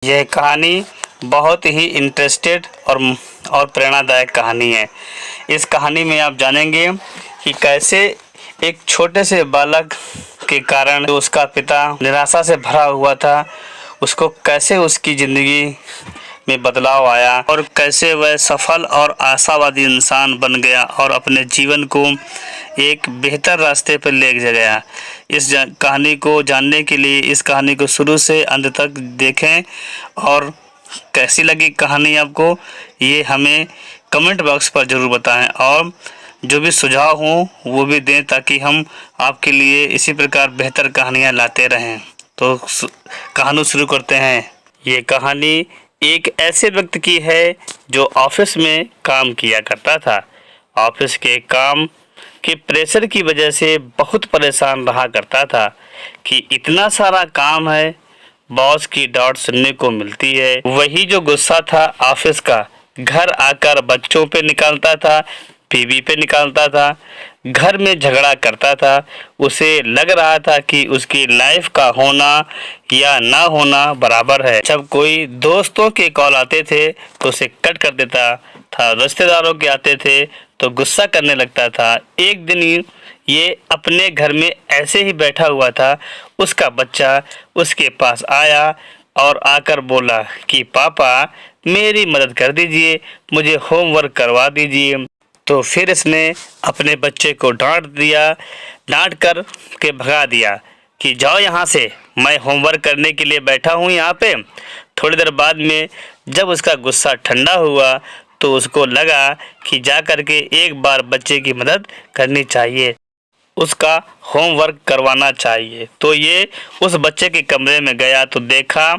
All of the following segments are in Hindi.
यह कहानी बहुत ही इंटरेस्टेड और प्रेरणादायक कहानी है। इस कहानी में आप जानेंगे कि कैसे एक छोटे से बालक के कारण जो उसका पिता निराशा से भरा हुआ था, उसको कैसे उसकी ज़िंदगी में बदलाव आया और कैसे वह सफल और आशावादी इंसान बन गया और अपने जीवन को एक बेहतर रास्ते पर ले गया। इस कहानी को जानने के लिए इस कहानी को शुरू से अंत तक देखें और कैसी लगी कहानी आपको, ये हमें कमेंट बॉक्स पर ज़रूर बताएं और जो भी सुझाव हों वो भी दें, ताकि हम आपके लिए इसी प्रकार बेहतर कहानियाँ लाते रहें। तो कहानी शुरू करते हैं। ये कहानी एक ऐसे व्यक्ति की है जो ऑफिस में काम किया करता था। ऑफिस के काम के प्रेशर की वजह से बहुत परेशान रहा करता था कि इतना सारा काम है, बॉस की डांट सुनने को मिलती है। वही जो गुस्सा था ऑफिस का घर आकर बच्चों पे निकालता था, बीवी पे निकालता था, घर में झगड़ा करता था। उसे लग रहा था कि उसकी लाइफ का होना या ना होना बराबर है। जब कोई दोस्तों के कॉल आते थे तो उसे कट कर देता था, रिश्तेदारों के आते थे तो गुस्सा करने लगता था। एक दिन ये अपने घर में ऐसे ही बैठा हुआ था, उसका बच्चा उसके पास आया और आकर बोला कि पापा मेरी मदद कर दीजिए, मुझे होमवर्क करवा दीजिए। तो फिर इसने अपने बच्चे को डांट कर के भगा दिया कि जाओ यहाँ से, मैं होमवर्क करने के लिए बैठा हूँ यहाँ पे। थोड़ी देर बाद में जब उसका गुस्सा ठंडा हुआ तो उसको लगा कि जा कर के एक बार बच्चे की मदद करनी चाहिए, उसका होमवर्क करवाना चाहिए। तो ये उस बच्चे के कमरे में गया तो देखा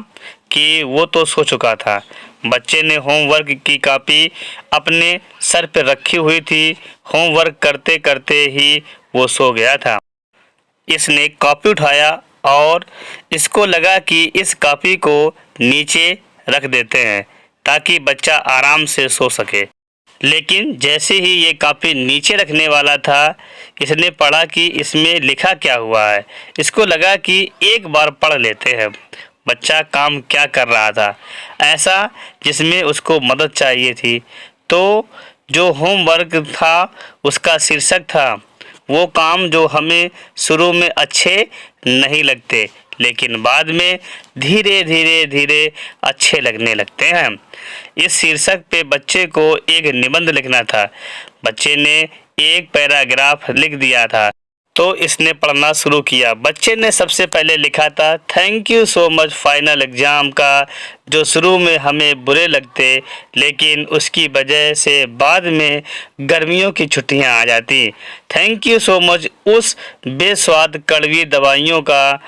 कि वो तो सो चुका था। बच्चे ने होमवर्क की कॉपी अपने सर पे रखी हुई थी। होमवर्क करते करते ही वो सो गया था। इसने कॉपी उठाया और इसको लगा कि इस कॉपी को नीचे रख देते हैं ताकि बच्चा आराम से सो सके। लेकिन जैसे ही ये कॉपी नीचे रखने वाला था, इसने पढ़ा कि इसमें लिखा क्या हुआ है। इसको लगा कि एक बार पढ़ लेते हैं बच्चा काम क्या कर रहा था, ऐसा जिसमें उसको मदद चाहिए थी। तो जो होमवर्क था उसका शीर्षक था वो काम जो हमें शुरू में अच्छे नहीं लगते लेकिन बाद में धीरे धीरे अच्छे लगने लगते हैं। इस शीर्षक पे बच्चे को एक निबंध लिखना था। बच्चे ने एक पैराग्राफ लिख दिया था तो इसने पढ़ना शुरू किया। बच्चे ने सबसे पहले लिखा था, thank you so much final exam का, जो शुरू में हमें बुरे लगते लेकिन उसकी वजह से बाद में गर्मियों की छुट्टियां आ जाती। थैंक यू सो मच उस बेस्वाद कड़वी दवाइयों का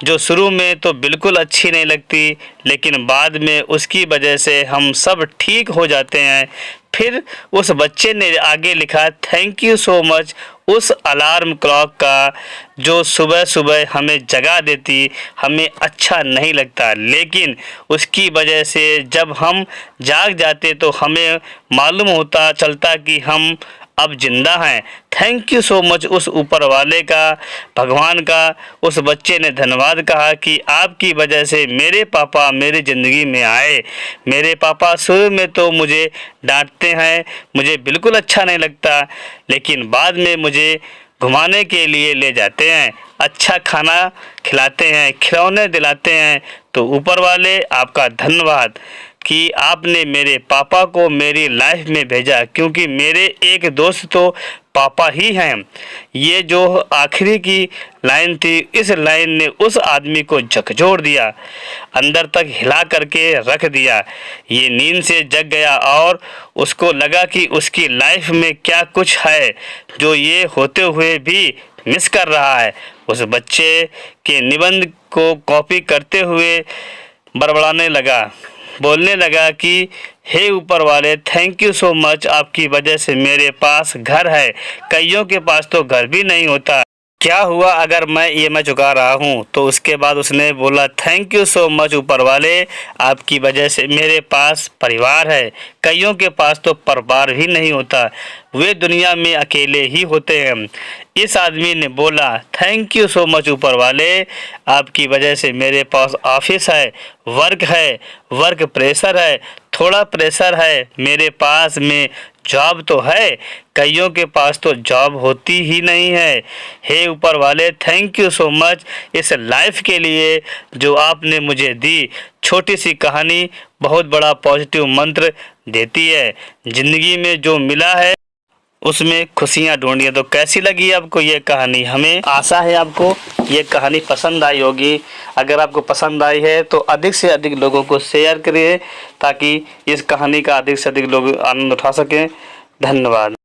जो शुरू में तो बिल्कुल अच्छी नहीं लगती लेकिन बाद में उसकी वजह से हम सब ठीक हो जाते हैं। फिर उस बच्चे ने आगे लिखा, थैंक यू सो मच उस अलार्म क्लॉक का जो सुबह सुबह हमें जगा देती, हमें अच्छा नहीं लगता लेकिन उसकी वजह से जब हम जाग जाते तो हमें मालूम होता चलता कि हम अब जिंदा हैं। थैंक यू सो मच उस ऊपर वाले का, भगवान का। उस बच्चे ने धन्यवाद कहा कि आपकी वजह से मेरे पापा मेरी ज़िंदगी में आए। मेरे पापा शुरू में तो मुझे डांटते हैं, मुझे बिल्कुल अच्छा नहीं लगता लेकिन बाद में मुझे घुमाने के लिए ले जाते हैं, अच्छा खाना खिलाते हैं, खिलौने दिलाते हैं। तो ऊपर वाले आपका धन्यवाद कि आपने मेरे पापा को मेरी लाइफ में भेजा, क्योंकि मेरे एक दोस्त तो पापा ही हैं। ये जो आखिरी की लाइन थी, इस लाइन ने उस आदमी को झकझोर दिया, अंदर तक हिला करके रख दिया। ये नींद से जग गया और उसको लगा कि उसकी लाइफ में क्या कुछ है जो ये होते हुए भी मिस कर रहा है। उस बच्चे के निबंध को कॉपी करते हुए बड़बड़ाने लगा, बोलने लगा कि हे ऊपर वाले, थैंक यू सो मच, आपकी वजह से मेरे पास घर है, कईयों के पास तो घर भी नहीं होता। क्या हुआ अगर मैं ईएमआई चुका रहा हूँ? तो उसके बाद उसने बोला थैंक यू सो मच ऊपर वाले, आपकी वजह से मेरे पास परिवार है। कईयों के पास तो परिवार भी नहीं होता, वे दुनिया में अकेले ही होते हैं। इस आदमी ने बोला थैंक यू सो मच ऊपर वाले, आपकी वजह से मेरे पास ऑफिस है, वर्क प्रेशर है, थोड़ा प्रेशर है मेरे पास में, जॉब तो है, कईयों के पास तो जॉब होती ही नहीं है। हे ऊपर वाले, थैंक यू सो मच इस लाइफ के लिए जो आपने मुझे दी। छोटी सी कहानी बहुत बड़ा पॉजिटिव मंत्र देती है। ज़िंदगी में जो मिला है उसमें खुशियाँ ढूंढिए। तो कैसी लगी आपको ये कहानी? हमें आशा है आपको ये कहानी पसंद आई होगी। अगर आपको पसंद आई है तो अधिक से अधिक लोगों को शेयर करिए ताकि इस कहानी का अधिक से अधिक लोग आनंद उठा सकें। धन्यवाद।